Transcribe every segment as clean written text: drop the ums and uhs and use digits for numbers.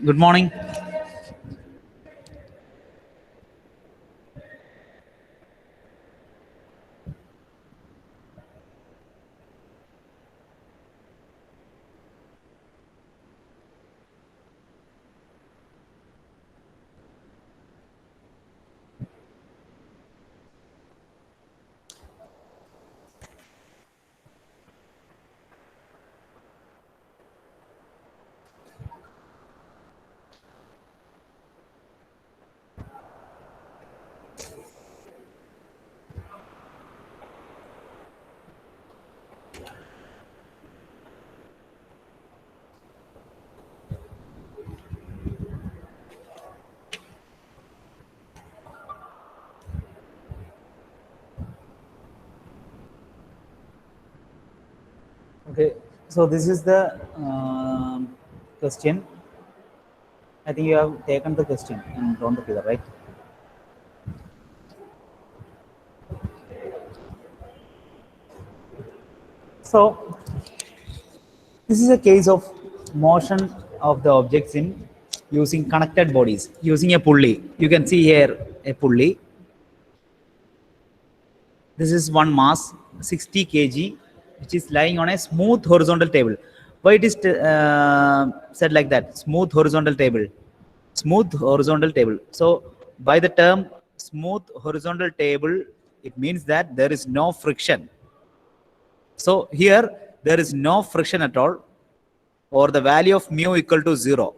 Good morning. Okay, so this is the question. I think you have taken the question and drawn the figure, right? So this is a case of motion of the objects in using connected bodies, using a pulley. You can see here a pulley. This is one mass, 60 kg, which is lying on a smooth horizontal table. Why it is said like that? Smooth horizontal table. Smooth horizontal table. So by the term smooth horizontal table, it means that there is no friction. So here there is no friction at all, or the value of mu equal to 0.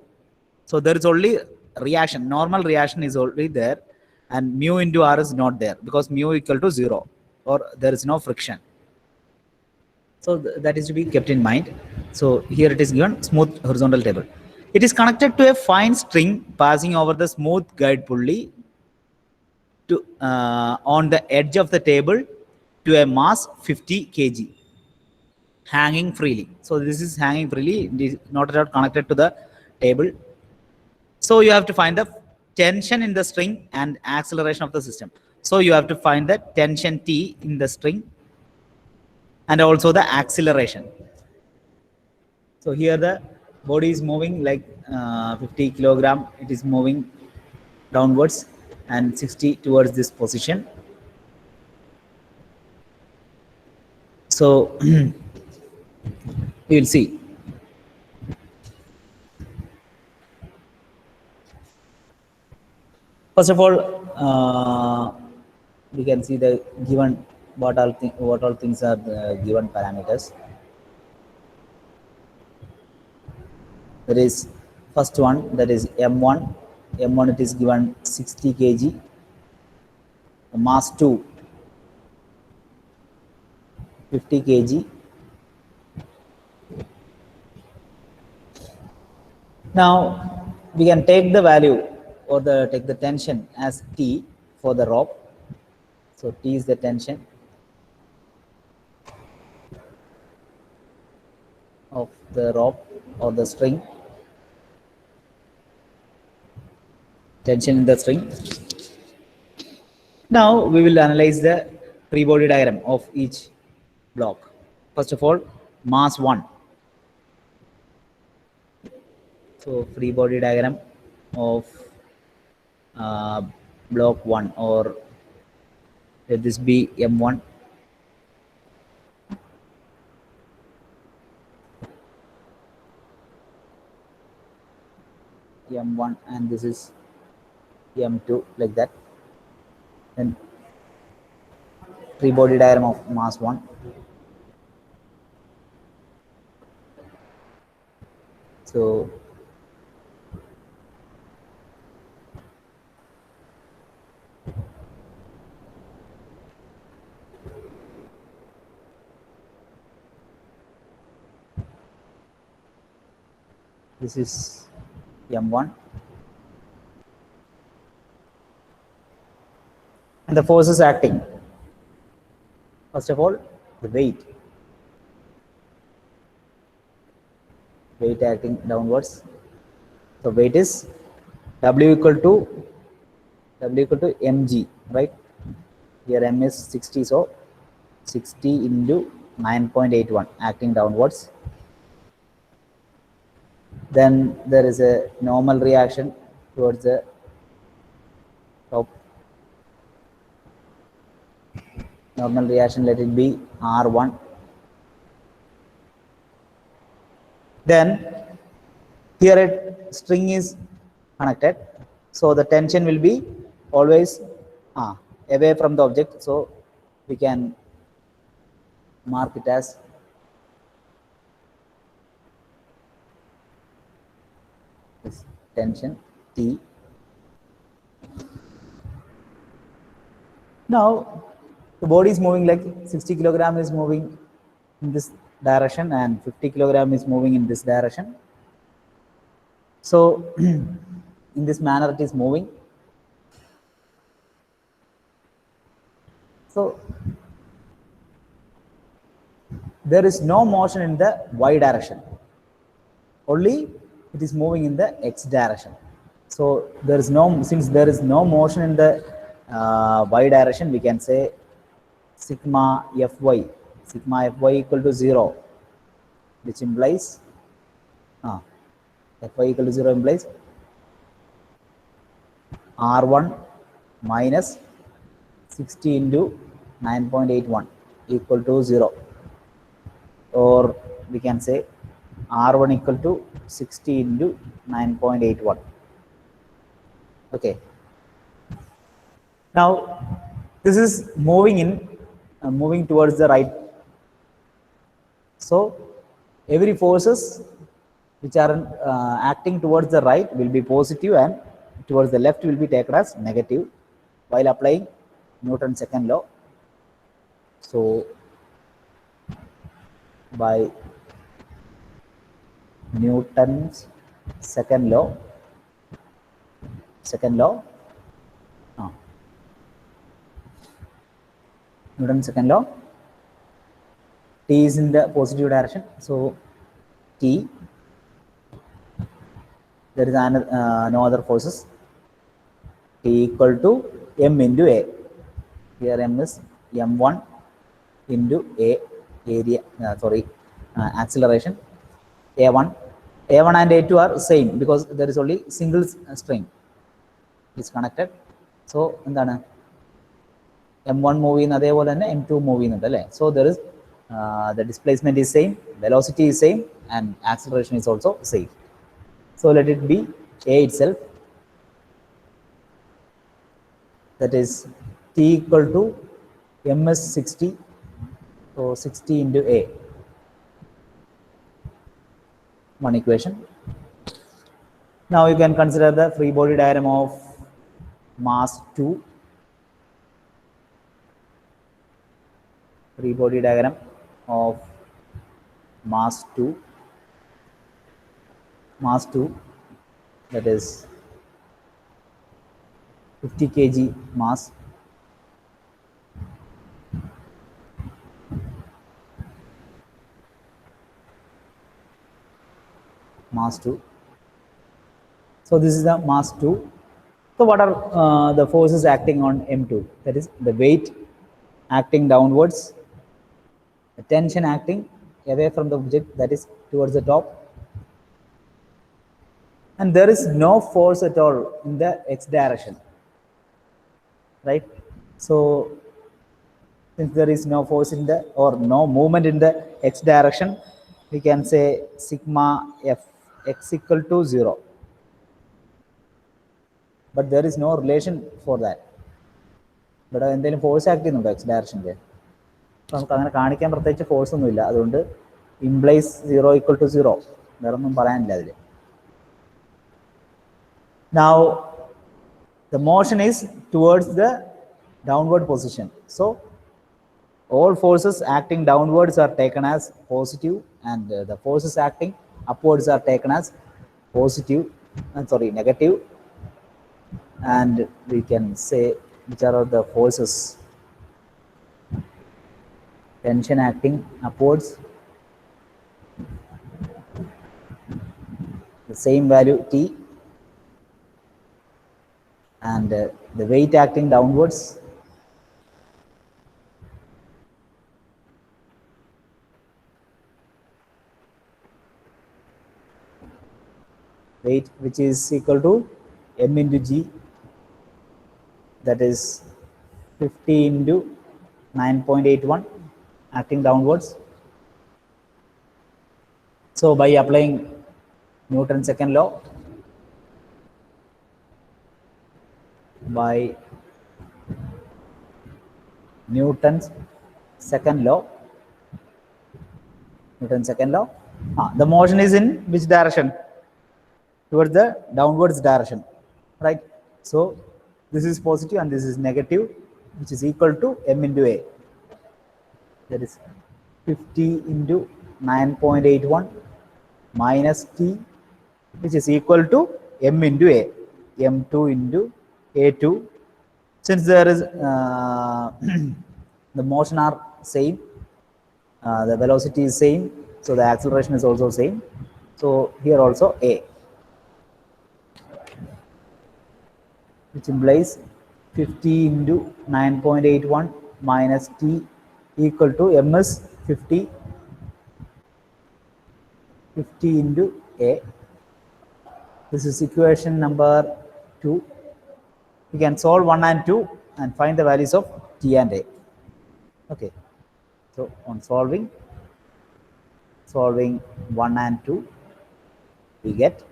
So there is only reaction. Normal reaction is only there, and mu into r is not there because mu equal to 0, or there is no friction. So that is to be kept in mind. So here it is given smooth horizontal table. It is connected to a fine string passing over the smooth guide pulley to on the edge of the table to a mass 50 kg, hanging freely. So this is hanging freely, it is not at all connected to the table. So you have to find the tension in the string and acceleration of the system. So you have to find the tension T in the string and also the acceleration. So here the body is moving like 50 kilogram. It is moving downwards and 60 towards this position. So we will see. First of all, we can see the given what all things are the given parameters. There is first one, that is M1. M1 it is given 60 kg. Mass 2, 50 kg. Now we can take the value or take the tension as T for the rope. So T is the tension of the rope or the string. Tension in the string. Now we will analyze the free body diagram of each block. First of all, mass 1. So free body diagram of block 1, or let this be M1. M1 and this is M2, like that. Then free body diagram of mass 1. So this is M1. And the forces acting. First of all, the weight. Weight acting downwards. So weight is W equal to mg, right? Here m is 60, so 60 into 9.81 acting downwards. Then there is a normal reaction towards the top. Normal reaction, let it be R1. Then here a string is connected, so the tension will be always away from the object, so we can mark it as this tension T. Now the body is moving, like 60 kilogram is moving in this direction and 50 kilogram is moving in this direction. So in this manner it is moving. So there is no motion in the y direction, only it is moving in the x direction. So there is no, since there is no motion in the y direction, we can say sigma fy equal to 0, which implies fy equal to 0 implies R1 minus 60 into 9.81 equal to 0, or we can say R1 equal to 60 into 9.81. Okay. Now this is moving towards the right. So every forces which are acting towards the right will be positive, and towards the left will be taken as negative while applying Newton's second law. So by Newton's second law, Newton's second law, T is in the positive direction, so T, there is no other forces, T equal to m into a. Here m is m1 into a area, acceleration, a1. A1 and A2 are same because there is only single string is connected. So m1 move in അതേപോലെ തന്നെ m2 move ചെയ്യുന്നുണ്ട് അല്ലേ? So there is the displacement is same, velocity is same, and acceleration is also same. So let it be A itself, that is T equal to ms 60, so 60 into A. One equation. Now you can consider the free body diagram of mass 2. Free body diagram of mass 2. Mass 2, that is 50 kg mass. Mass 2. So this is the mass 2. So what are the forces acting on M2? That is the weight acting downwards, the tension acting away from the object, that is towards the top, and there is no force at all in the x direction, right? So since there is no force in the, or no movement in the x direction, we can say sigma f x equal to 0. But there is no relation for that. ഇവിടെ എന്തെങ്കിലും force act ചെയ്യുന്നുണ്ടോ X ഡയറക്ഷനിൽ? അപ്പോൾ നമുക്ക് അങ്ങനെ കാണിക്കാൻ പ്രത്യേകിച്ച് force ഒന്നുമില്ല, അതുകൊണ്ട് ഇംപ്ലൈസ് 0 equal to 0, വേറെ ഒന്നും പറയാനില്ല അതിൽ. Now the motion is towards the downward position, so all forces acting downwards are taken as positive, and the forces acting upwards are taken as negative. And we can say which are the forces. Tension acting upwards, the same value T, and the weight acting downwards, weight which is equal to m into g, that is 50 into 9.81 acting downwards. So by applying Newton's second law, by Newton's second law, the motion is in which direction? Towards the downwards direction, right? So this is positive and this is negative, which is equal to m into a. That is 50 into 9.81 minus t, which is equal to m into a, m2 into a2. Since there is the motion are same, the velocity is same, so the acceleration is also same. So here also a, which implies 50 into 9.81 minus t equal to m is 50 into a. This is equation number 2. We can solve 1 and 2 and find the values of t and a. Okay, so on solving 1 and 2, we get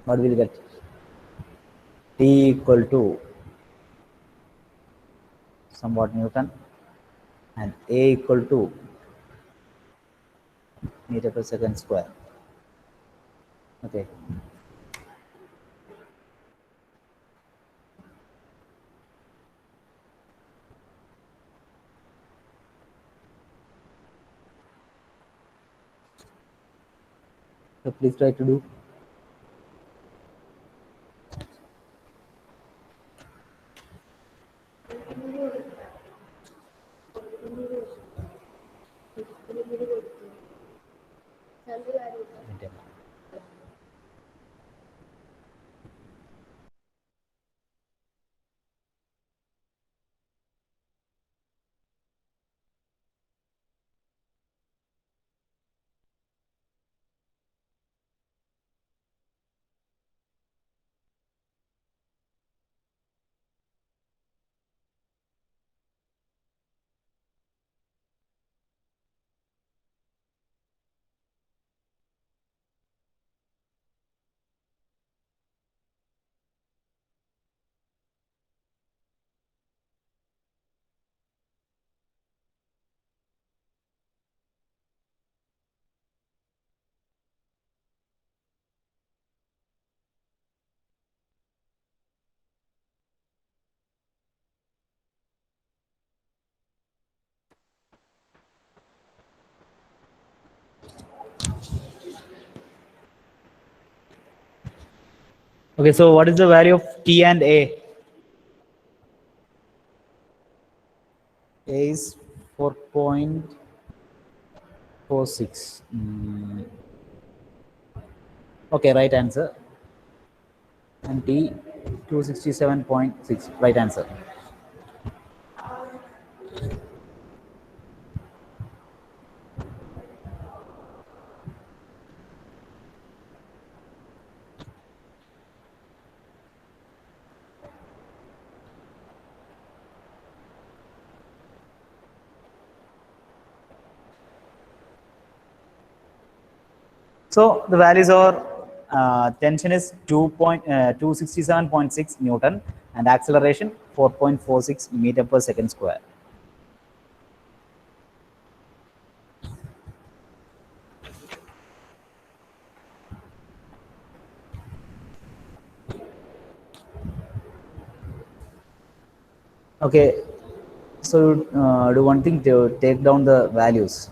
what will get? T equal to somewhat Newton and a equal to meter per second square. Okay. So please try to do. Okay, so what is the value of t and a? A is 4.46. Okay, right answer. And t 267.6, right answer. So the values are tension is 267.6 Newton and acceleration 4.46 meter per second square. Okay, so do one thing, to take down the values,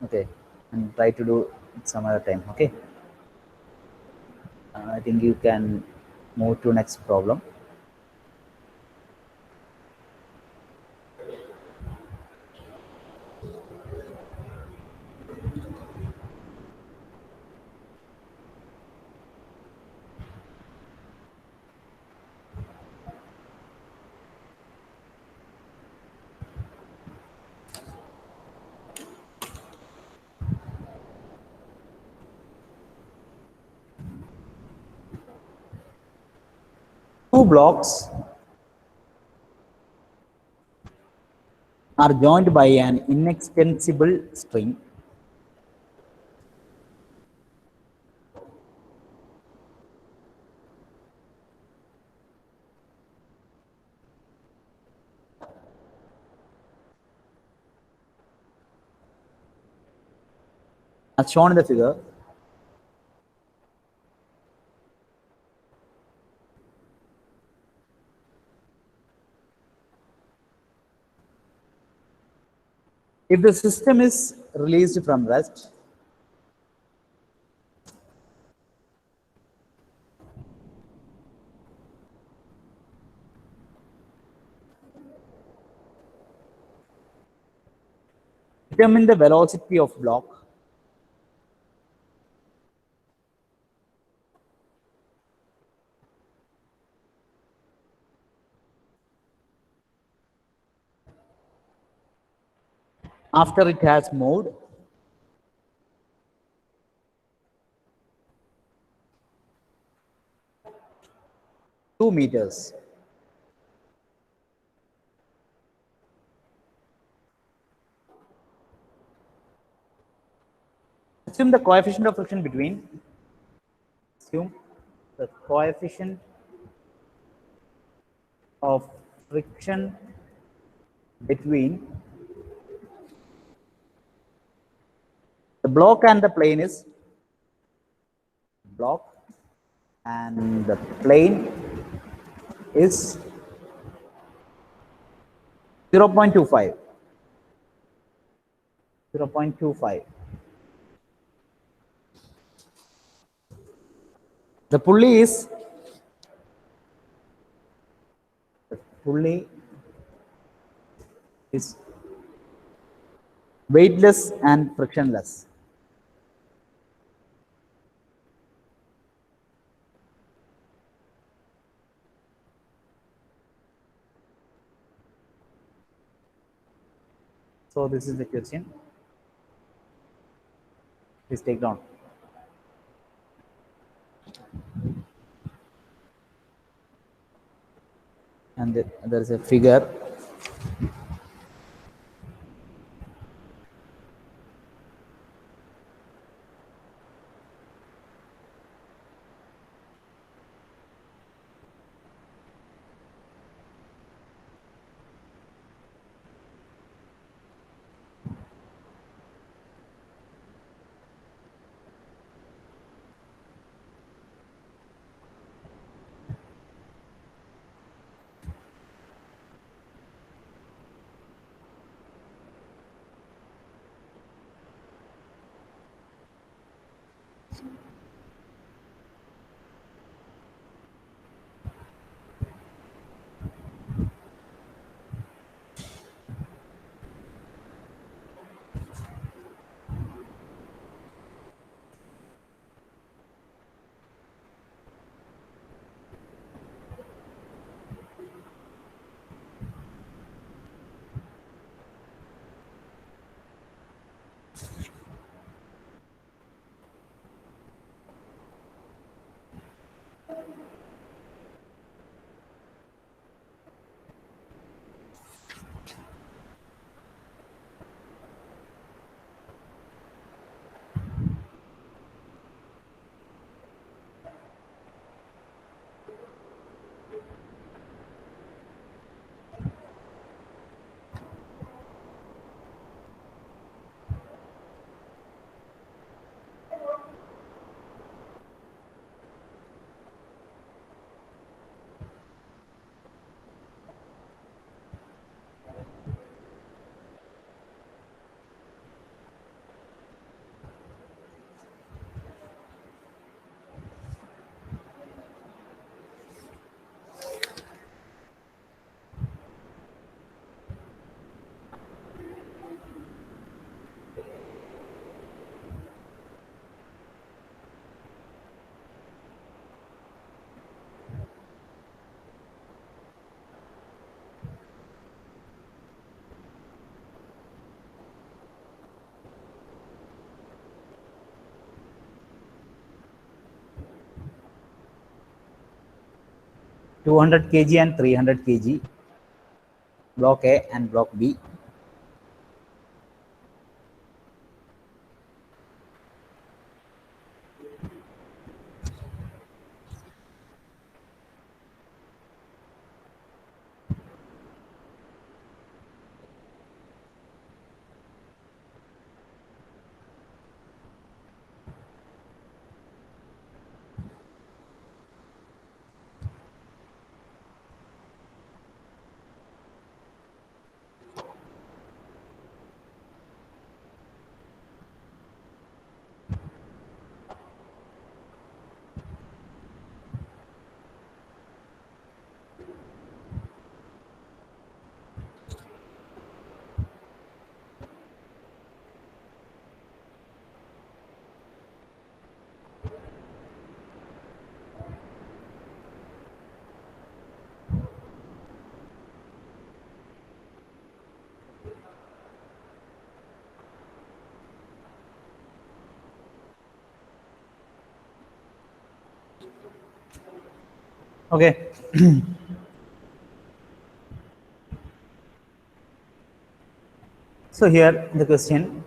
okay, and try to do it some other time. Okay, I think you can move to next problem. two blocks are joined by an inextensible string. As shown in the figure, if the system is released from rest, determine the velocity of block after it has moved two meters. Assume the coefficient of friction between, assume the coefficient of friction between the block and the plane is block and the plane is 0.25. 0.25. The pulley is weightless and frictionless. So this is the question. Please take down. And there is a figure. 200 kg and 300 kg, block A and block B. Okay. So here the question,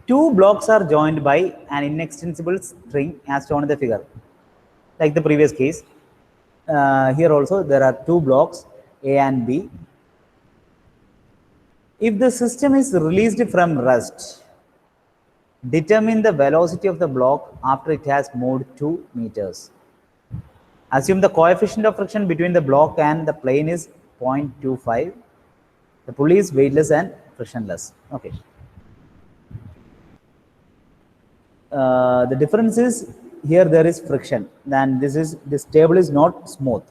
two blocks are joined by an inextensible string as shown in the figure. Like the previous case, here also there are two blocks A and B. If the system is released from rest, determine the velocity of the block after it has moved 2 meters. Assume the coefficient of friction between the block and the plane is 0.25. The pulley is weightless and frictionless. Okay. The difference is here there is friction. Then this table is not smooth.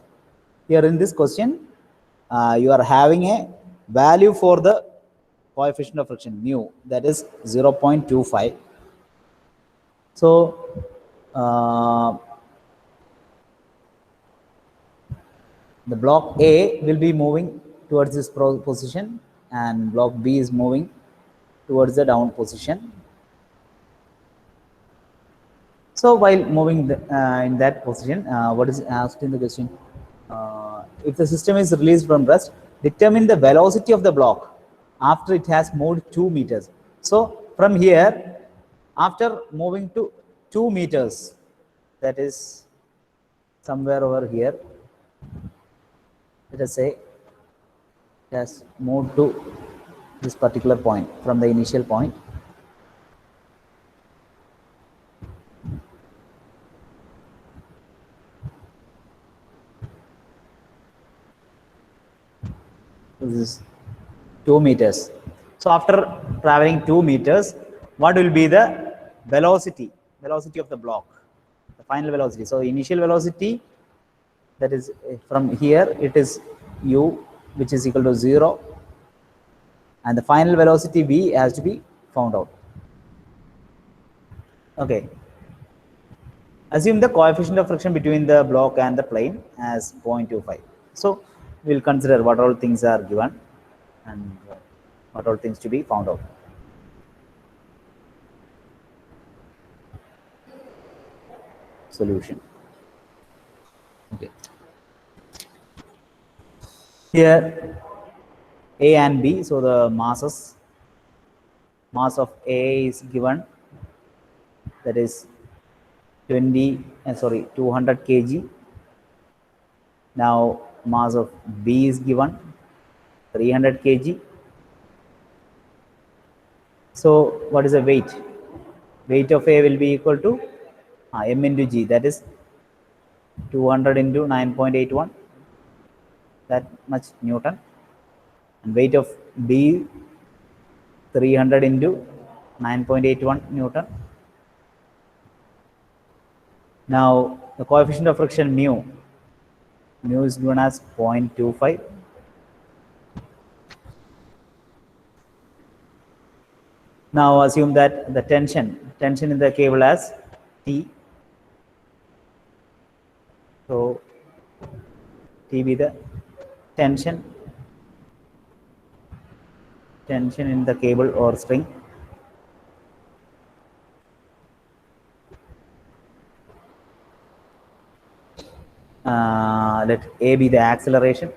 Here in this question, you are having a value for the coefficient of friction mu, that is 0.25. So the block A will be moving towards this position and block B is moving towards the down position. So while moving in that position, what is asked in the question? If the system is released from rest, determine the velocity of the block after it has moved 2 meters. So from here, after moving to 2 meters, that is somewhere over here, let us say it has moved to this particular point from the initial point. This is 2 meters. So after traveling 2 meters, what will be the velocity of the block, the final velocity? So initial velocity, that is from here, it is u, which is equal to 0, and the final velocity v has to be found out. Okay. Assume the coefficient of friction between the block and the plane as 0.25. So we'll consider what all things are given and what all things to be found out. Solution. Okay. Here A and B, so the mass of A is given, that is 200 kg. Now mass of B is given 300 kg. So what is the weight? Weight of A will be equal to m into g, that is 200 into 9.81, that much Newton, and weight of B 300 into 9.81 Newton. Now the coefficient of friction mu is given as 0.25. Now assume that the tension in the cable as T. So T be the tension in the cable or string. let A be the acceleration.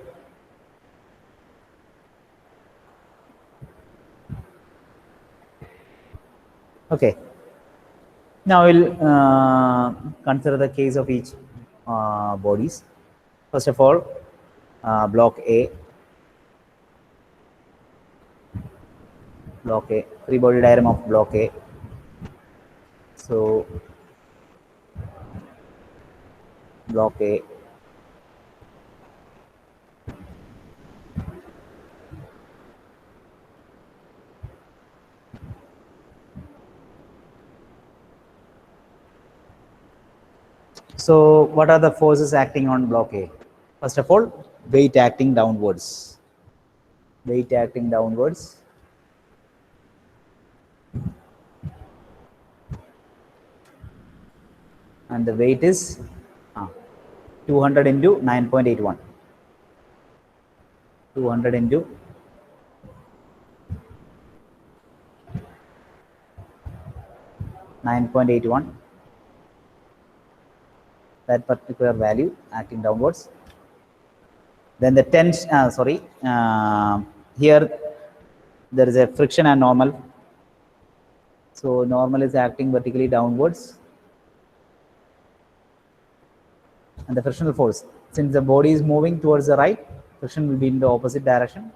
Okay. Now we'll consider the case of each bodies. First of all, block A. Block A, free body diagram of block A. So block A. So what are the forces acting on block A? First of all, weight acting downwards. Weight acting downwards. And the weight is 200 into 9.81. 200 into 9.81. That particular value acting downwards. Then the tension, here there is a friction and normal. So normal is acting vertically downwards. And the frictional force, since the body is moving towards the right, friction will be in the opposite direction.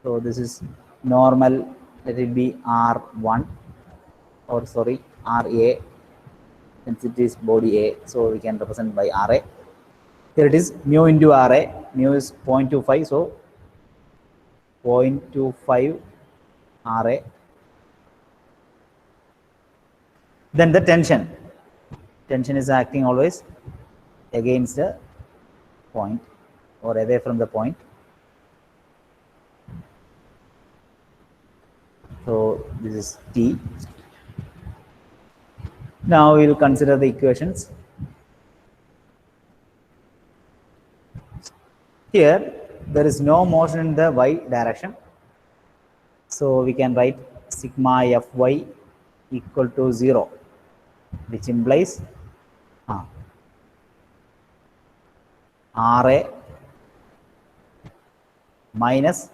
So this is normal, let it be R1, or sorry, RA, since it is body A, so we can represent by RA. Here it is mu into RA, mu is 0.25, so 0.25 RA. Then the tension is acting always against the point or away from the point. So this is T. Now we will consider the equations. Here there is no motion in the y direction, so we can write sigma Fy equal to 0, which implies Ra minus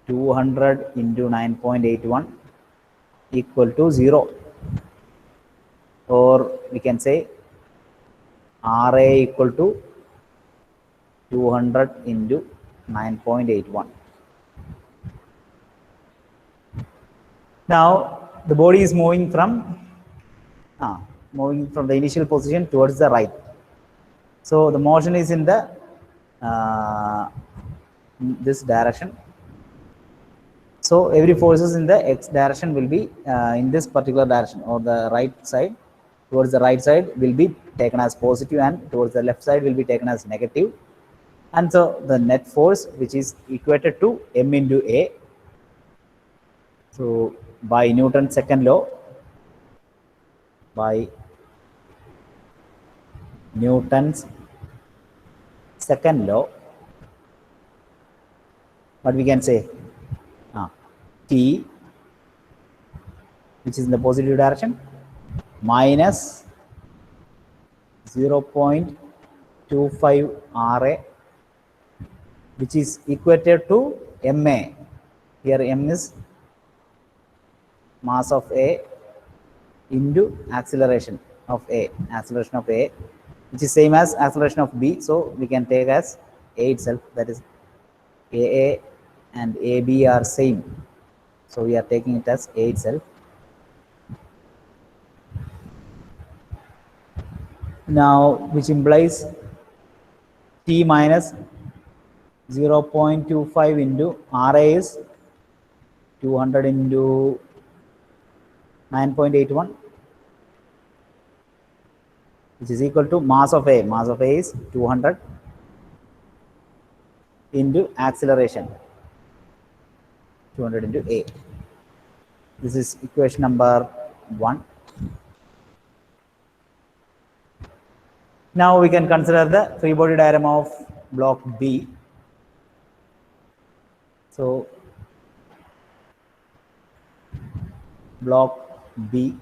200 into 9.81 equal to 0, or we can say Ra equal to 200 into 9.81. Now the body is moving from the initial position towards the right. So the motion is in the this direction. So every forces in the x direction will be in this particular direction, or the right side. Towards the right side will be taken as positive, and towards the left side will be taken as negative. And so the net force, which is equated to m into A. So by Newton's second law, what we can say, T, which is in the positive direction, minus 0.25 Ra, which is equated to Ma. Here m is mass of A into acceleration of A, which is same as acceleration of B. So we can take as A itself, that is AA and AB are same. So we are taking it as A itself. Now, which implies T minus 0.25 into Ra is 200 into 9.81, which is equal to mass of A. Mass of A is 200 into acceleration, 200 into A. This is equation number 1. Now we can consider the free body diagram of block B. So block B,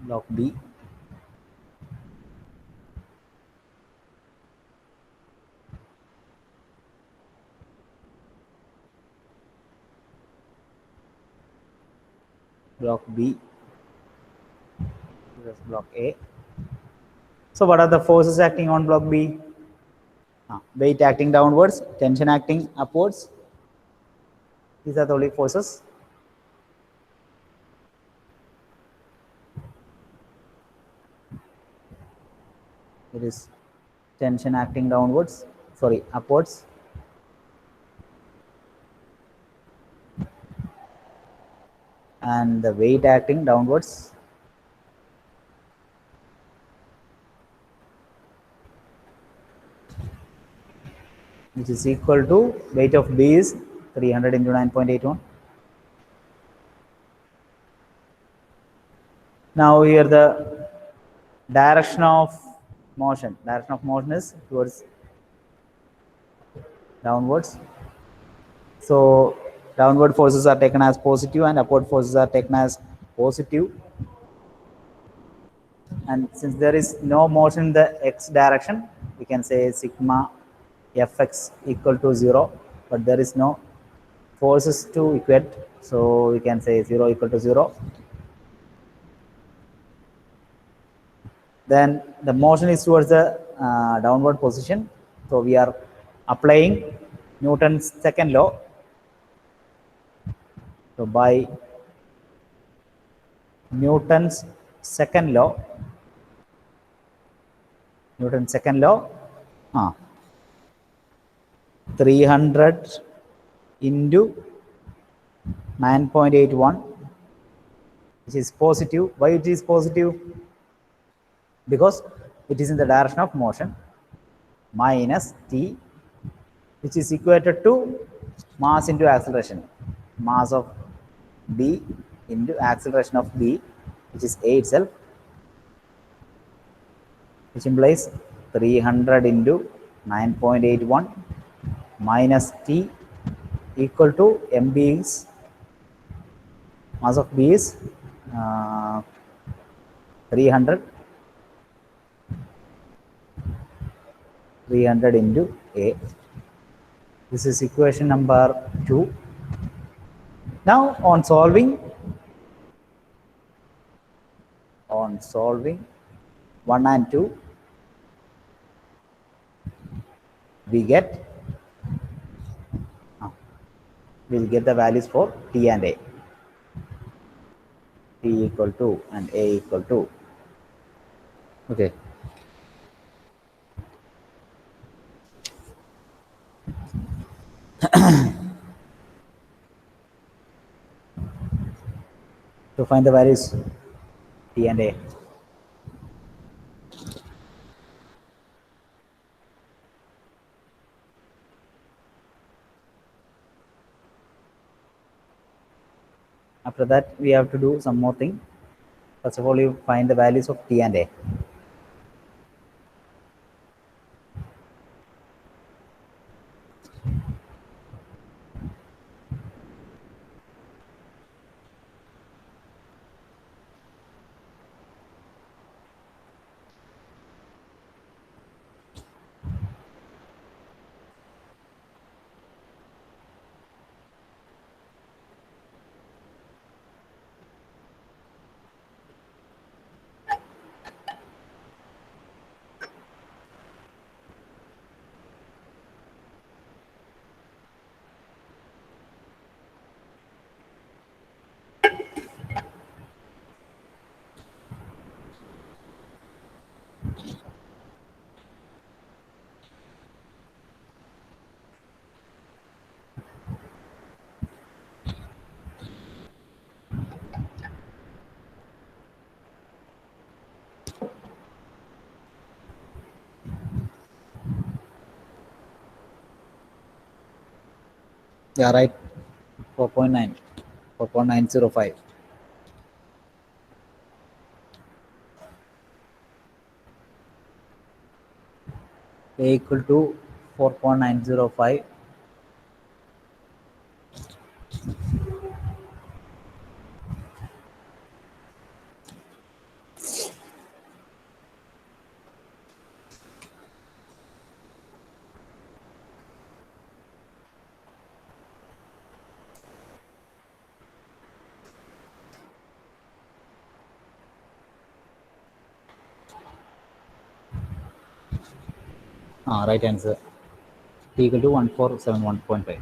block B, block B, this is block A. So what are the forces acting on block B? Weight acting downwards, tension acting upwards. These are the only forces. It is tension acting downwards, sorry, upwards. And the weight acting downwards. Which is equal to weight of B is 300 into 9.81. Now here the direction of motion. Direction of motion is towards downwards. So downward forces are taken as positive and upward forces are taken as positive. And since there is no motion in the x direction, we can say sigma fx equal to 0, but there is no forces to equate, so we can say 0 equal to 0. Then the motion is towards the downward position, so we are applying Newton's second law. So by Newton's second law, Newton's second law, 300 into 9.81, which is positive. Why it is positive? Because it is in the direction of motion, minus t, which is equated to mass into acceleration. Mass of B into acceleration of B, which is A itself, which implies 300 into 9.81 minus T equal to MB is, mass of B is 300 into A. This is equation number 2. Now on solving 1 and 2, we get we'll get the values for T and A. T equal to and A equal to. Okay. To find the values T and A. After that, we have to do some more thing. First of all, you find the values of T and A. Yeah, right. 4.9, 4.905. A equal to 4.905. Right answer. T equal to 1471.5.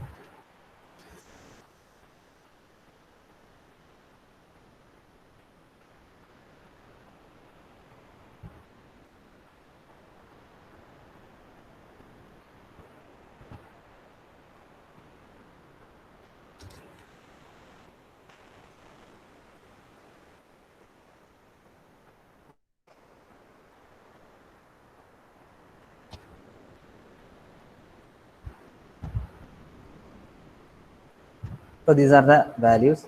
So these are the values.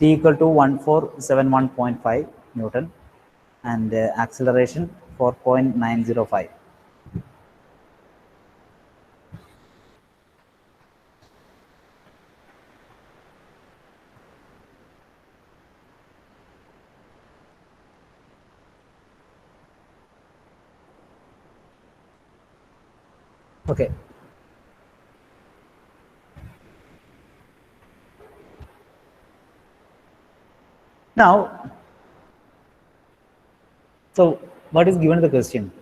T equal to 1471.5 Newton and acceleration 4.905. Okay. Now, so what is given in the question?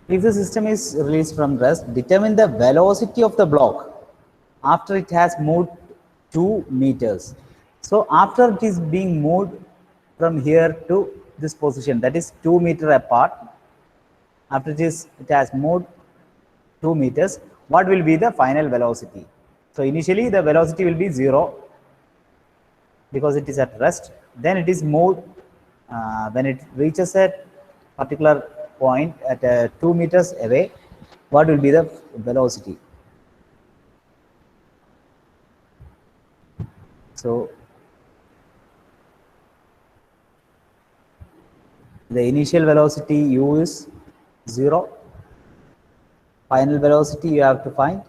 If the system is released from rest, determine the velocity of the block after it has moved 2 meters. So after it is being moved from here to this position, that is 2 meter apart, after it has moved 2 meters, what will be the final velocity? So initially the velocity will be 0 because it is at rest. Then it is moved when it reaches a particular point at 2 meters away. What will be the velocity? So the initial velocity u is 0. Final velocity you have to find.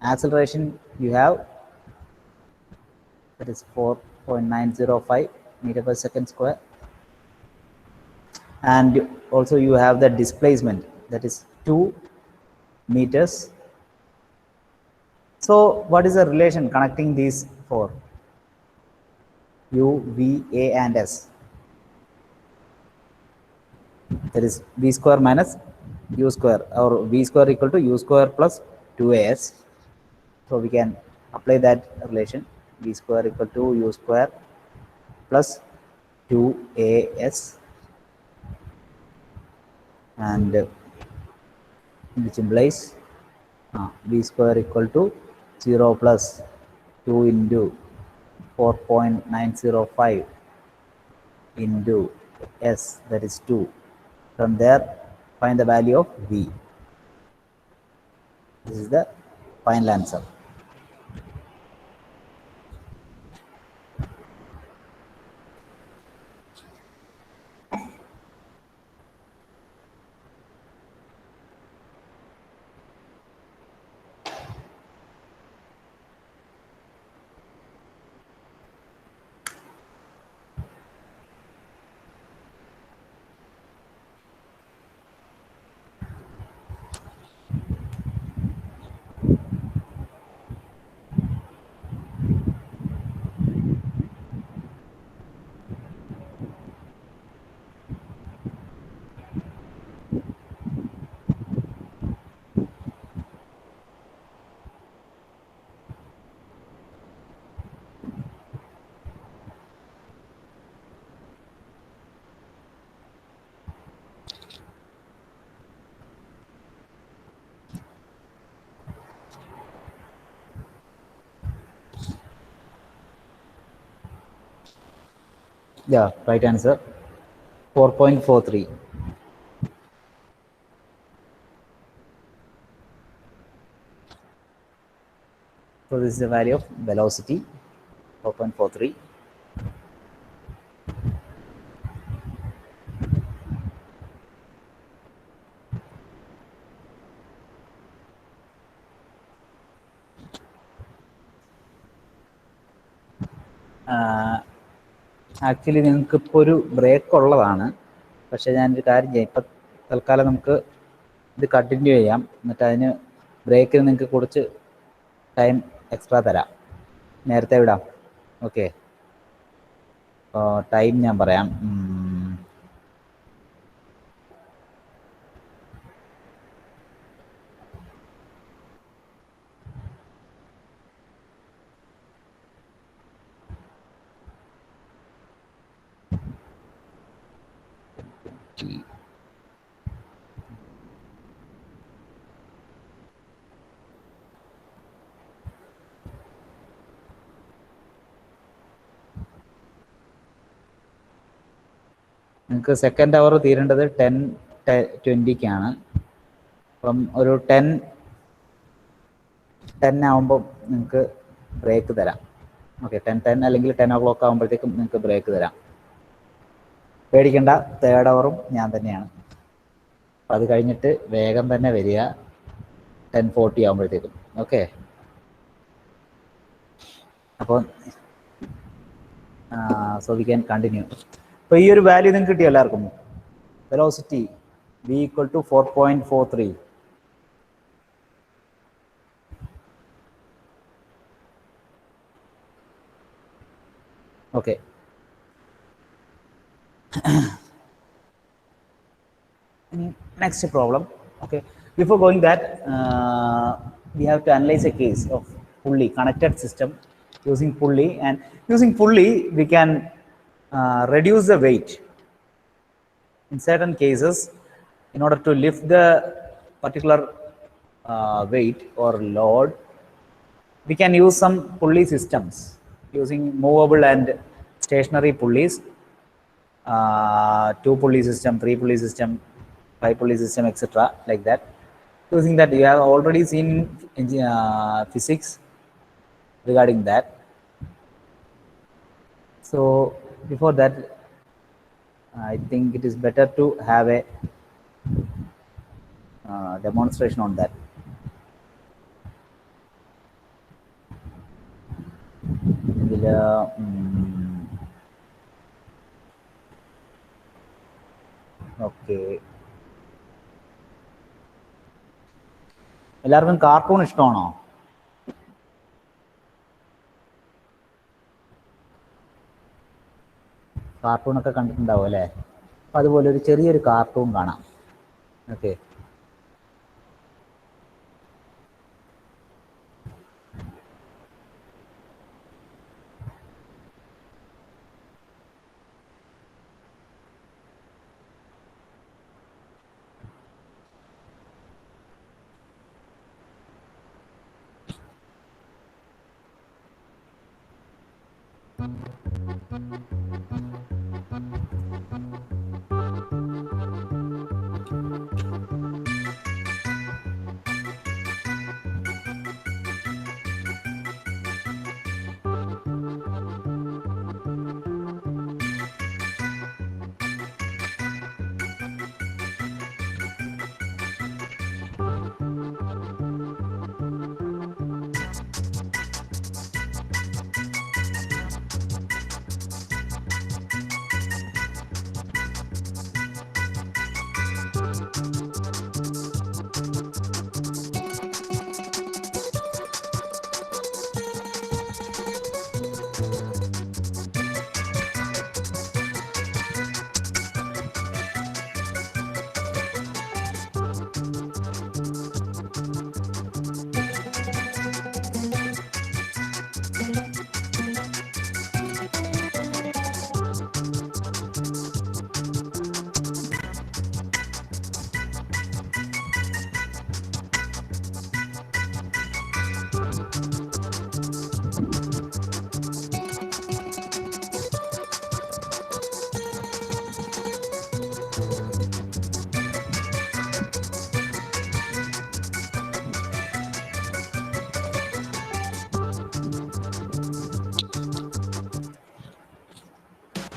Acceleration you have, that is 4.905 meter per second square. And also you have the displacement, that is 2 meters. So what is the relation connecting these four? U, V, A and S. That is V square minus U square, or V square equal to U square plus 2AS. So we can apply that relation. V square equal to U square plus 2AS, and which implies V square equal to 0 plus 2 into 4.905 into S, that is 2. From there, find the value of V. This is the final answer. Yeah, right answer. 4.43. So this is the value of velocity, 4.43. Actually നിങ്ങൾക്ക് ഇപ്പോൾ ഒരു break ഉള്ളതാണ്, പക്ഷേ ഞാനൊരു കാര്യം ചെയ്യാം. ഇപ്പം തൽക്കാലം നമുക്ക് ഇത് കണ്ടിന്യൂ ചെയ്യാം, എന്നിട്ട് അതിന് ബ്രേക്കിന് നിങ്ങൾക്ക് കുറച്ച് ടൈം എക്സ്ട്രാ തരാം, നേരത്തെ വിടാം. ഓക്കെ. ടൈം ഞാൻ പറയാം. നിങ്ങൾക്ക് സെക്കൻഡ് അവർ തീരേണ്ടത് 10:20 അപ്പം ഒരു 10 ആകുമ്പം നിങ്ങൾക്ക് ബ്രേക്ക് തരാം. ഓക്കെ, 10 അല്ലെങ്കിൽ 10 o'clock ആകുമ്പോഴത്തേക്കും നിങ്ങൾക്ക് ബ്രേക്ക് തരാം. പേടിക്കണ്ട, തേർഡ് അവറും ഞാൻ തന്നെയാണ്. അത് കഴിഞ്ഞിട്ട് വേഗം തന്നെ വരിക 10:40 ആകുമ്പോഴത്തേക്കും. ഓക്കെ, അപ്പോൾ സോ വി ക്യാൻ കണ്ടിന്യൂ. അപ്പോൾ ഈ ഒരു വാല്യൂ നിങ്ങൾക്ക് കിട്ടിയോ എല്ലാവർക്കും? Velocity v equal to 4.43. Okay. Next problem. Okay. Before going that, we have to analyze a case of pulley connected system using pulley, and using pulley we can reduce the weight in certain cases. In order to lift the particular weight or load, we can use some pulley systems using movable and stationary pulleys, 2 pulley system, 3 pulley system, 5 pulley system, etc. like that. Using that, you have already seen in physics regarding that. So before that, I think it is better to have a demonstration on that. Okay. എല്ലാവർക്കും cartoon ഇഷ്ടമാണോ? കാർട്ടൂണൊക്കെ കണ്ടിട്ടുണ്ടാവും അല്ലേ? അപ്പം അതുപോലെ ഒരു ചെറിയൊരു cartoon കാണാം. Okay,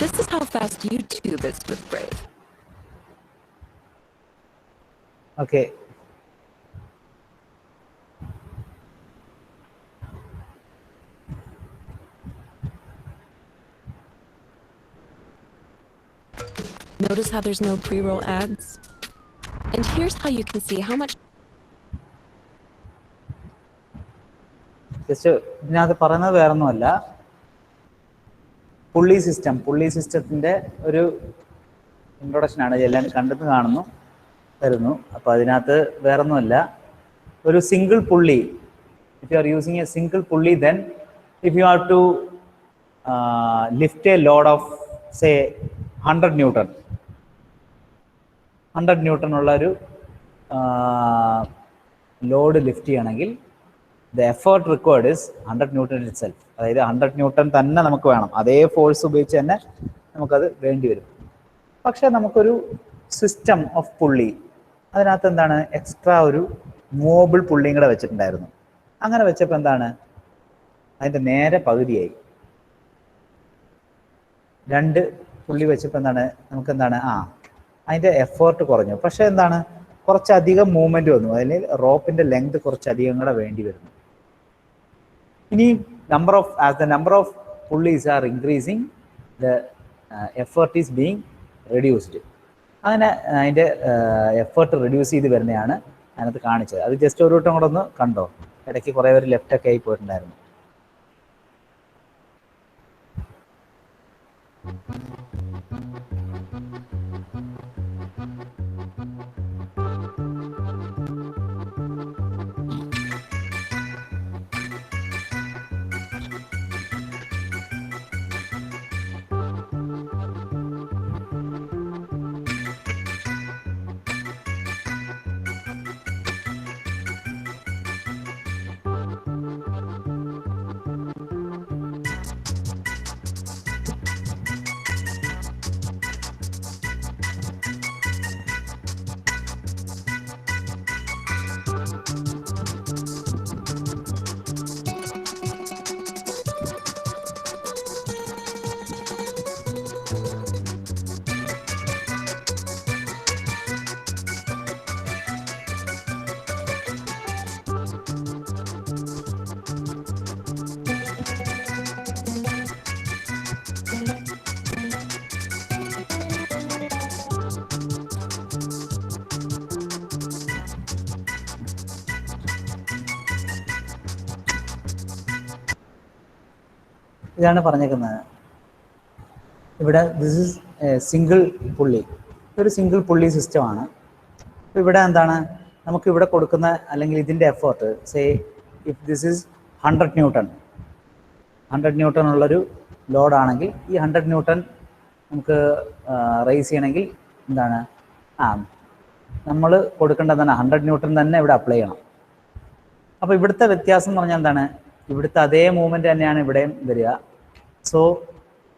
This is how fast YouTube is with Brave. Okay. Notice how there's no pre-roll ads? And here's how you can see how much. Just ഇതിനകത്ത് പറയുന്നത് വേറൊന്നുമല്ല, പുള്ളി സിസ്റ്റത്തിൻ്റെ ഒരു ഇൻട്രൊഡക്ഷനാണ്, എല്ലാവരും കണ്ടെന്ന് കാണുന്നു തരുന്നു. അപ്പോൾ അതിനകത്ത് വേറൊന്നുമല്ല, ഒരു സിംഗിൾ പുള്ളി, if you are using a single പുള്ളി, then if you are to lift a load of say 100 newton, 100 newton ഉള്ള ഒരു ലോഡ് ലിഫ്റ്റ് ചെയ്യണമെങ്കിൽ the effort required is 100 newton itself. അതായത് 100 ന്യൂട്ടൺ തന്നെ നമുക്ക് വേണം, അതേ ഫോഴ്സ് ഉപയോഗിച്ച് തന്നെ നമുക്കത് വേണ്ടി വരും. പക്ഷേ നമുക്കൊരു സിസ്റ്റം ഓഫ് പുള്ളി, അതിനകത്ത് എന്താണ്, എക്സ്ട്രാ ഒരു മൂവബിൾ പുള്ളിയും കൂടെ വെച്ചിട്ടുണ്ടായിരുന്നു. അങ്ങനെ വെച്ചപ്പോൾ എന്താണ്, അതിൻ്റെ നേരെ പകുതിയായി. 2 പുള്ളി വെച്ചപ്പോൾ എന്താണ്, നമുക്കെന്താണ്, അതിൻ്റെ എഫേർട്ട് കുറഞ്ഞു. പക്ഷേ എന്താണ്, കുറച്ചധികം മൂവ്മെൻറ്റ് വന്നു, അതിൽ റോപ്പിൻ്റെ ലെങ്ത് കുറച്ചധികം കൂടെ വേണ്ടി വരുന്നു. ഇനി as the number of pulleys R increasing, the effort is being reduced. അങ്ങനെ അതിൻ്റെ എഫേർട്ട് റെഡ്യൂസ് ചെയ്ത് വരുന്നതാണ് അതിനകത്ത് കാണിച്ചത്. അത് ജസ്റ്റ് ഒരു വട്ടം കൂടെ ഒന്ന് കണ്ടോ, ഇടയ്ക്ക് കുറേ പേര് ലെഫ്റ്റൊക്കെ ആയി പോയിട്ടുണ്ടായിരുന്നു. ഇതാണ് പറഞ്ഞേക്കുന്നത് ഇവിടെ. ദിസ് ഇസ് സിംഗിൾ പുള്ളി, ഒരു സിംഗിൾ പുള്ളി സിസ്റ്റമാണ്. അപ്പോൾ ഇവിടെ എന്താണ്, നമുക്ക് ഇവിടെ കൊടുക്കുന്ന അല്ലെങ്കിൽ ഇതിൻ്റെ effort, say if this is 100 newton, 100 newton ഉള്ളൊരു ലോഡാണെങ്കിൽ ഈ 100 ന്യൂട്ടൺ നമുക്ക് റേസ് ചെയ്യണമെങ്കിൽ എന്താണ്, നമ്മൾ കൊടുക്കേണ്ടതാണ് 100 ന്യൂട്ടൺ തന്നെ ഇവിടെ അപ്ലൈ ചെയ്യണം. അപ്പോൾ ഇവിടുത്തെ വ്യത്യാസം എന്ന് പറഞ്ഞാൽ എന്താണ്, ഇവിടുത്തെ അതേ മൂവ്മെൻറ്റ് തന്നെയാണ് ഇവിടെയും വരിക. So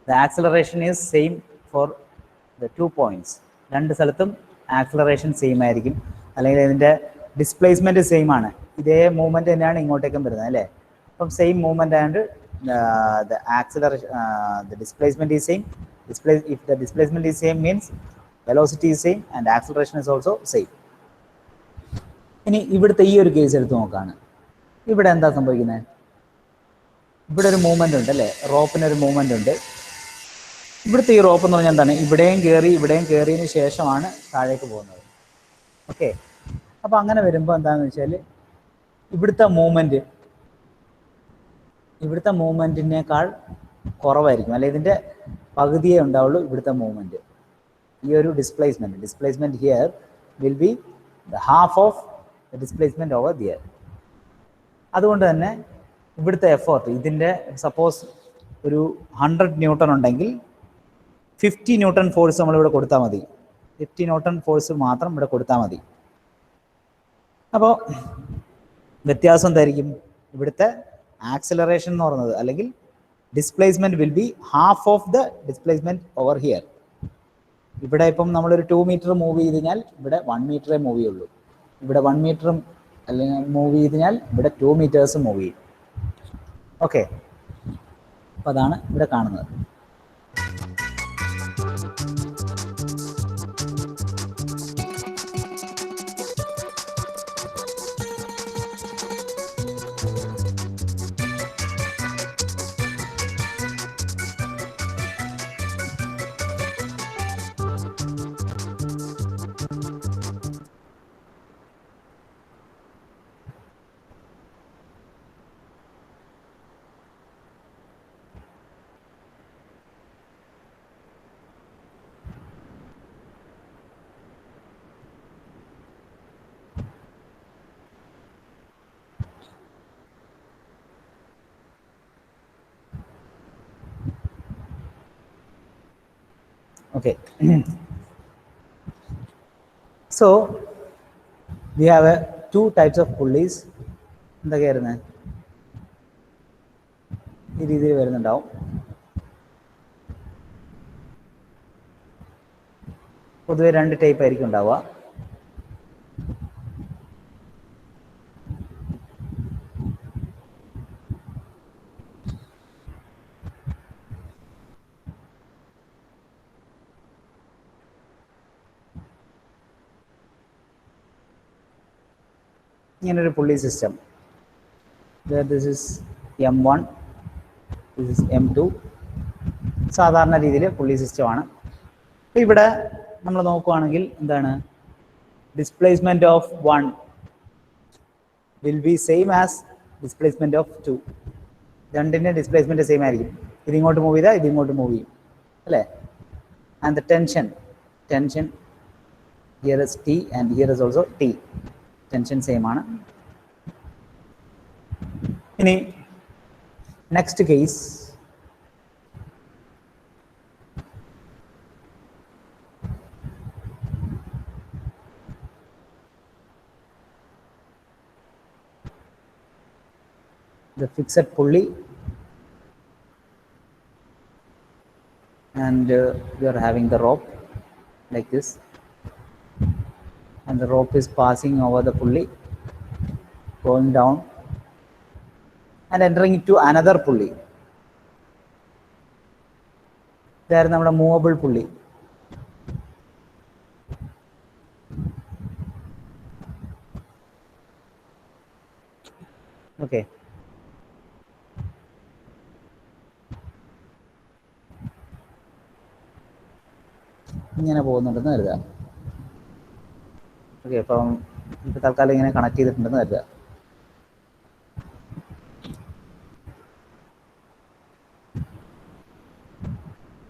the acceleration is same for the 2 points. 2 സ്ഥലത്തും ആക്സിലറേഷൻ സെയിം ആയിരിക്കും, അല്ലെങ്കിൽ ഇതിൻ്റെ ഡിസ്പ്ലേസ്മെൻറ്റ് സെയിം ആണ്. ഇതേ മൂവ്മെൻറ്റ് തന്നെയാണ് ഇങ്ങോട്ടേക്കും വരുന്നത് അല്ലേ. അപ്പം സെയിം മൂവ്മെൻറ്റ് ആയതുകൊണ്ട് the acceleration, the displacement is same. If the displacement is same means velocity is same and acceleration is also same. ഇനി ഇവിടുത്തെ ഈ ഒരു കേസ് എടുത്ത് നോക്കുകയാണ്. ഇവിടെ എന്താ സംഭവിക്കുന്നത്, ഇവിടെ ഒരു മൂവ്മെൻ്റ് ഉണ്ട് അല്ലേ, റോപ്പിനൊരു മൂവ്മെൻ്റ് ഉണ്ട്. ഇവിടുത്തെ ഈ റോപ്പ് എന്ന് പറഞ്ഞാൽ എന്താണ്, ഇവിടെയും കയറിയതിന് ശേഷമാണ് താഴേക്ക് പോകുന്നത്. ഓക്കെ, അപ്പോൾ അങ്ങനെ വരുമ്പോൾ എന്താണെന്ന് വെച്ചാൽ ഇവിടുത്തെ മൂവ്മെൻറ്റിനേക്കാൾ കുറവായിരിക്കും, അല്ലെങ്കിൽ ഇതിൻ്റെ പകുതിയേ ഉണ്ടാവുള്ളൂ ഇവിടുത്തെ മൂവ്മെൻറ്റ്. ഈ ഒരു displacement here will be the half of the displacement over there. അതുകൊണ്ട് തന്നെ ഇവിടുത്തെ എഫേർട്ട്, ഇതിൻ്റെ സപ്പോസ് ഒരു 100 ന്യൂട്ടൺ ഉണ്ടെങ്കിൽ 50 ന്യൂട്ടൺ ഫോഴ്സ് നമ്മളിവിടെ കൊടുത്താൽ മതി. 50 ന്യൂട്ടൺ ഫോഴ്സ് മാത്രം ഇവിടെ കൊടുത്താൽ മതി. അപ്പോൾ വ്യത്യാസം എന്തായിരിക്കും, ഇവിടുത്തെ ആക്സിലറേഷൻ എന്ന് പറയുന്നത് അല്ലെങ്കിൽ displacement will be half of the displacement over here. ഇവിടെ ഇപ്പം നമ്മളൊരു 2 മീറ്റർ മൂവ് ചെയ്ത് കഴിഞ്ഞാൽ ഇവിടെ 1 മീറ്ററേ മൂവ് ചെയ്യുള്ളൂ. ഇവിടെ 1 മീറ്ററും അല്ലെങ്കിൽ മൂവ് ചെയ്ത് കഴിഞ്ഞാൽ ഇവിടെ 2 മീറ്റേഴ്സ് മൂവ് ചെയ്യും. ഓക്കെ, അപ്പോൾ അതാണ് ഇവിടെ കാണുന്നത്. Okay. So we have two types of pulleys. എന്തൊക്കെയായിരുന്നു ഈ രീതിയിൽ വരുന്നുണ്ടാവും. പൊതുവെ രണ്ട് ടൈപ്പ് ആയിരിക്കും ഉണ്ടാവുക. ഇങ്ങനൊരു പുള്ളി system. This is M1, this is M2. സാധാരണ രീതിയിൽ പുള്ളി സിസ്റ്റമാണ്. അപ്പോൾ ഇവിടെ നമ്മൾ നോക്കുകയാണെങ്കിൽ എന്താണ്, displacement of 1 will be same as displacement of 2. രണ്ടിൻ്റെ ഡിസ്പ്ലേസ്മെന്റ് സെയിം ആയിരിക്കും. ഇതിങ്ങോട്ട് മൂവ് ചെയ്താൽ ഇതിങ്ങോട്ട് മൂവ് ചെയ്യും അല്ലേ. And the tension here is T and here is also T. Tension same ആണ്. ഇനി next case, the fixed pulley, and we are having the rope like this, and the rope is passing over the pulley, going down and entering into another pulley. ഇതായിരുന്നു നമ്മുടെ movable പുള്ളി. Okay, ഇങ്ങനെ പോകുന്നുണ്ടെന്ന് കരുതുക. Okay, അപ്പം ഇപ്പോൾ തൽക്കാലം ഇങ്ങനെ connect ചെയ്തിട്ടുണ്ടെന്ന് കരുതുക.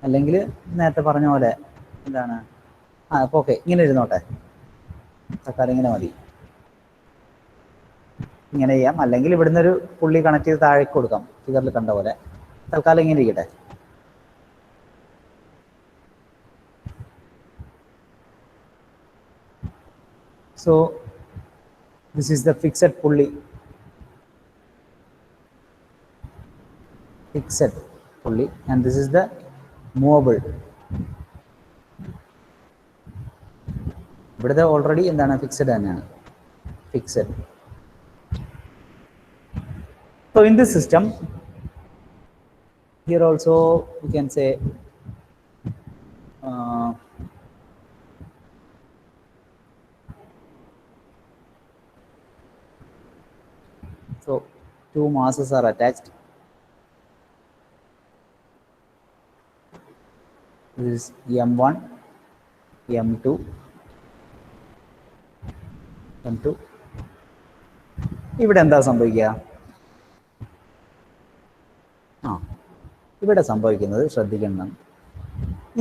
അല്ലെങ്കിൽ നേരത്തെ പറഞ്ഞ പോലെ എന്താണ്, അപ്പോൾ ഓക്കെ ഇങ്ങനെ ഇരുന്നോട്ടെ, തൽക്കാലം ഇങ്ങനെ മതി. ഇങ്ങനെ ചെയ്യാം, അല്ലെങ്കിൽ ഇവിടുന്ന് ഒരു പുള്ളി കണക്ട് ചെയ്ത് താഴേക്ക് കൊടുക്കാം, ഫിഗറിൽ കണ്ട പോലെ. തൽക്കാലം ഇങ്ങനെ ഇരിക്കട്ടെ. So this is the fixed pulley, and this is the movable. ഇവിടുത്തെ ഓൾറെഡി എന്താണ്, ഫിക്സഡ് തന്നെയാണ്, fixed. So in this system, here also we can say so two masses are attached. This is M1, M2. ഇവിടെ എന്താ സംഭവിക്കുക? ഇവിടെ സംഭവിക്കുന്നത് ശ്രദ്ധിക്കണം.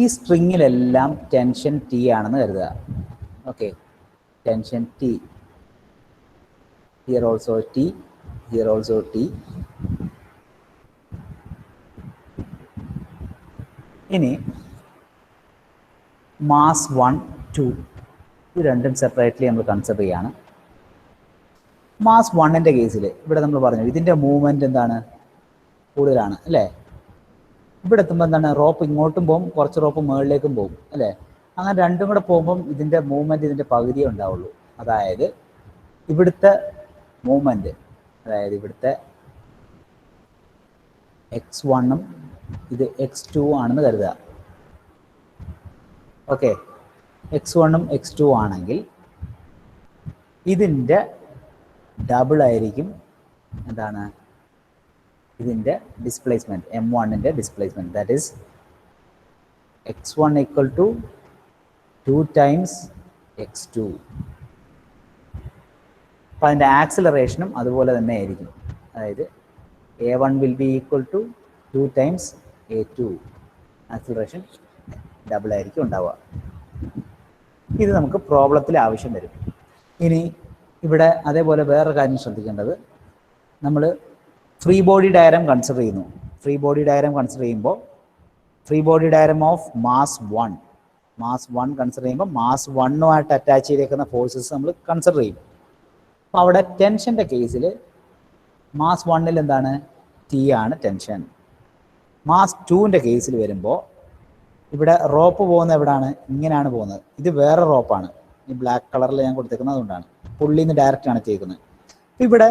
ഈ സ്ട്രിങ്ങിലെല്ലാം ടെൻഷൻ T ആണെന്ന് കരുതുക. Okay, tension T. Here also T, here also T. ഇനി മാസ് 1, 2 ഇത് രണ്ടും സെപ്പറേറ്റ്ലി നമ്മൾ കൺസിഡർ ചെയ്യാണ്. മാസ് 1ൻ്റെ കേസിൽ ഇവിടെ നമ്മൾ പറഞ്ഞു ഇതിൻ്റെ മൂവ്മെൻറ്റ് എന്താണ്, കൂടുതലാണ് അല്ലേ. ഇവിടെ എത്തുമ്പോൾ എന്താണ്, റോപ്പ് ഇങ്ങോട്ടും പോകും, കുറച്ച് റോപ്പ് മുകളിലേക്കും പോകും അല്ലേ. അങ്ങനെ രണ്ടും കൂടെ പോകുമ്പം ഇതിൻ്റെ മൂവ്മെൻറ്റ് ഇതിൻ്റെ പകുതിയേ ഉണ്ടാവുള്ളൂ. അതായത് ഇവിടുത്തെ മൂവ്മെൻറ്റ്, അതായത് ഇവിടുത്തെ x1ഉം ഇത് x2 ആണെന്ന് കരുതുക. ഓക്കെ, x1ഉം x2 ആണെങ്കിൽ ഇതിൻ്റെ ഡബിൾ ആയിരിക്കും എന്താണ്, ഇതിൻ്റെ ഡിസ്പ്ലേസ്മെൻറ്റ്, M1ൻ്റെ displacement. That is x1 equal to 2 times x2. അപ്പം അതിൻ്റെ ആക്സിലറേഷനും അതുപോലെ തന്നെ ആയിരിക്കും. അതായത് A1 will be equal to 2 times A2. Acceleration double ആയിരിക്കും ഉണ്ടാവുക. ഇത് നമുക്ക് പ്രോബ്ലത്തിൽ ആവശ്യം വരും. ഇനി ഇവിടെ അതേപോലെ വേറൊരു കാര്യം ശ്രദ്ധിക്കേണ്ടത്, നമ്മൾ ഫ്രീ ബോഡി ഡയഗ്രം കൺസിഡർ ചെയ്യുന്നു. ഫ്രീ ബോഡി ഡയഗ്രം കൺസിഡർ ചെയ്യുമ്പോൾ free body diagram of mass 1 mass 1 consider ചെയ്യുമ്പോൾ മാസ് 1ഉമായിട്ട് അറ്റാച്ച് ചെയ്തേക്കുന്ന ഫോഴ്സസ് നമ്മൾ കൺസിഡർ ചെയ്യും. അപ്പോൾ അവിടെ ടെൻഷൻ്റെ കേസിൽ മാസ് 1ൽ എന്താണ്, ടി ആണ് ടെൻഷൻ. മാസ് 2ൻ്റെ കേസിൽ വരുമ്പോൾ ഇവിടെ റോപ്പ് പോകുന്നത് എവിടെയാണ്, ഇങ്ങനെയാണ് പോകുന്നത്. ഇത് വേറെ റോപ്പാണ്, ഈ ബ്ലാക്ക് കളറിൽ ഞാൻ കൊടുത്തേക്കുന്നത് അതുകൊണ്ടാണ്. പുള്ളിൽ നിന്ന് ഡയറക്റ്റ് ആണ് ചെയ്തേക്കുന്നത്. ഇവിടെ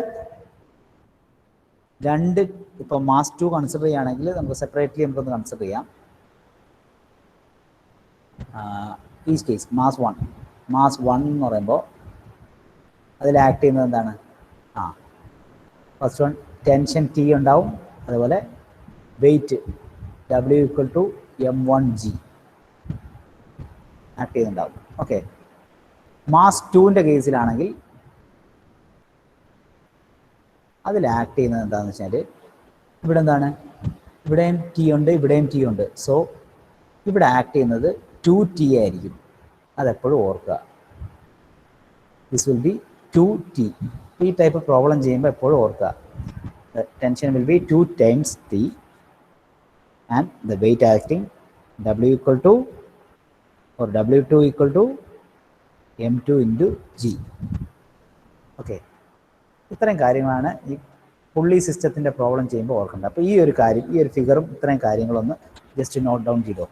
രണ്ട്, ഇപ്പോൾ മാസ് 2 കൺസിഡർ ചെയ്യുകയാണെങ്കിൽ നമുക്ക് സെപ്പറേറ്റ്ലി നമുക്കൊന്ന് കൺസിഡർ ചെയ്യാം. ഈ കേസ് മാസ് 1 എന്ന് പറയുമ്പോൾ അതിൽ ആക്ട് ചെയ്യുന്നത് എന്താണ്, ഫസ്റ്റ് വൺ ടെൻഷൻ ടി ഉണ്ടാവും, അതുപോലെ വെയിറ്റ് W = m1g ആക്ട് ചെയ്യുന്നുണ്ടാവും. ഓക്കെ. മാസ് 2ൻ്റെ കേസിലാണെങ്കിൽ അതിൽ ആക്ട് ചെയ്യുന്നത് എന്താണെന്ന് വെച്ചാൽ ഇവിടെ എന്താണ്, ഇവിടെയും ടി ഉണ്ട്, ഇവിടെയും ടി ഉണ്ട്. സോ ഇവിടെ ആക്ട് ചെയ്യുന്നത് 2t ആയിരിക്കും. അതെപ്പോഴും ഓർക്കുക. This will be 2t. ഈ ടൈപ്പ് പ്രോബ്ലം ചെയ്യുമ്പോൾ എപ്പോഴും ഓർക്കുക, tension will be 2 times t and the weight acting W W2 = m2 × g. Okay. ഇത്രയും കാര്യങ്ങളാണ് ഈ പുള്ളി സിസ്റ്റത്തിൻ്റെ പ്രോബ്ലം ചെയ്യുമ്പോൾ ഓർക്കേണ്ടത്. അപ്പോൾ ഈ ഒരു കാര്യം, ഈ ഒരു ഫിഗറും ഇത്രയും കാര്യങ്ങളൊന്ന് ജസ്റ്റ് നോട്ട് ഡൗൺ ചെയ്തോ.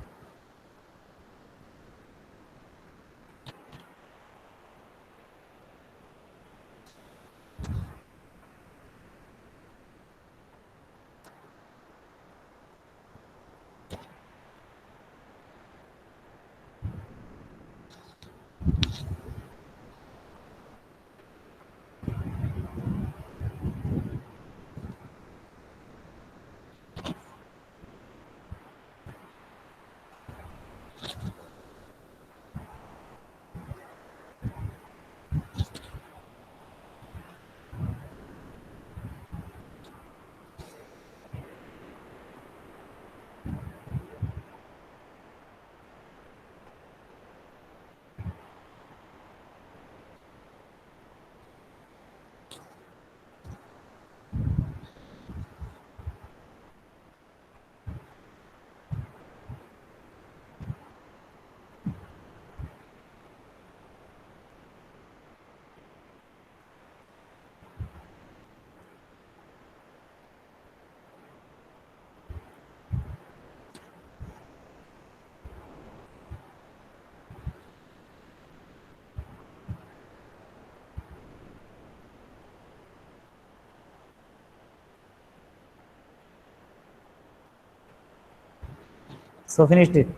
So finished it.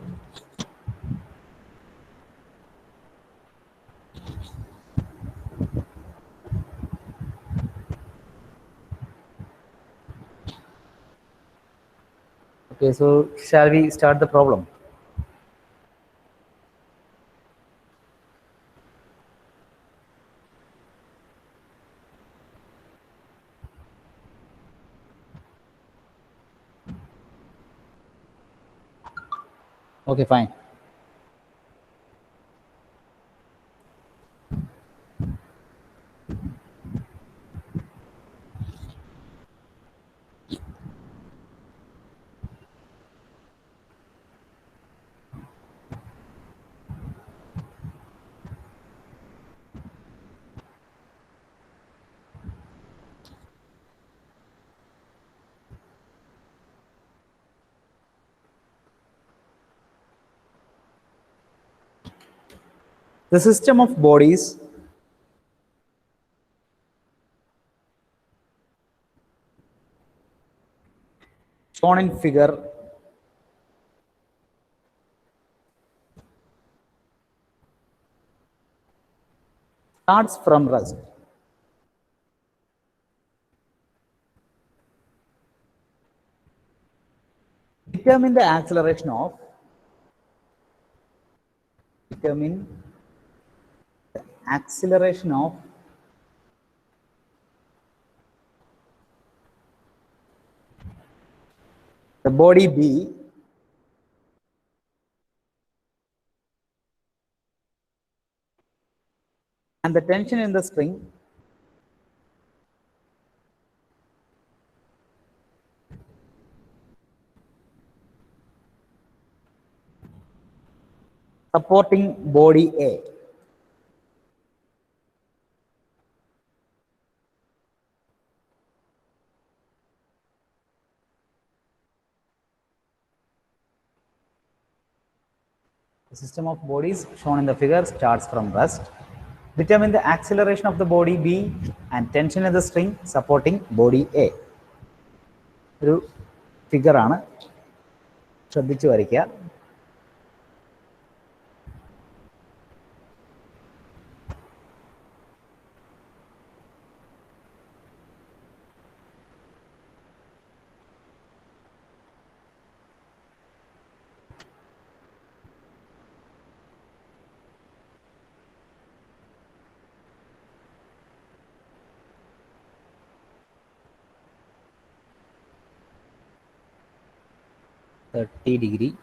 Okay, so shall we start the problem? Okay, fine. The system of bodies shown in figure starts from rest. Determine the acceleration of the body B and the tension in the spring supporting body A. The system of bodies shown in the figure starts from rest. Determine the acceleration of the body B and tension in the string supporting body A. ഒരു ഫിഗറാണ്, ശ്രദ്ധിച്ചു വരയ്ക്കുക. degree.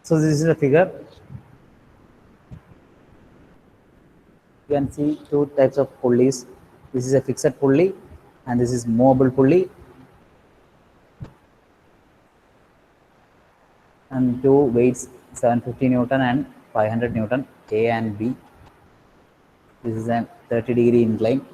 So this is a figure. You can see two types of pulleys. This is a fixed pulley and this is movable pulley, and two weights 750 Newton and 500 Newton, A and B. This is an 30-degree incline.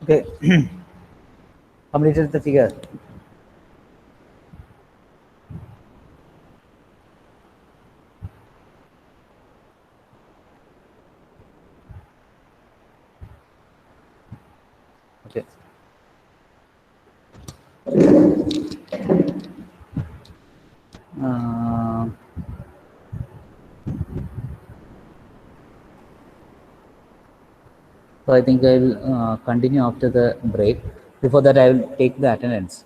Okay, completed the figure. Okay. Uh, so I think I will continue after the break. Before that, I will take the attendance.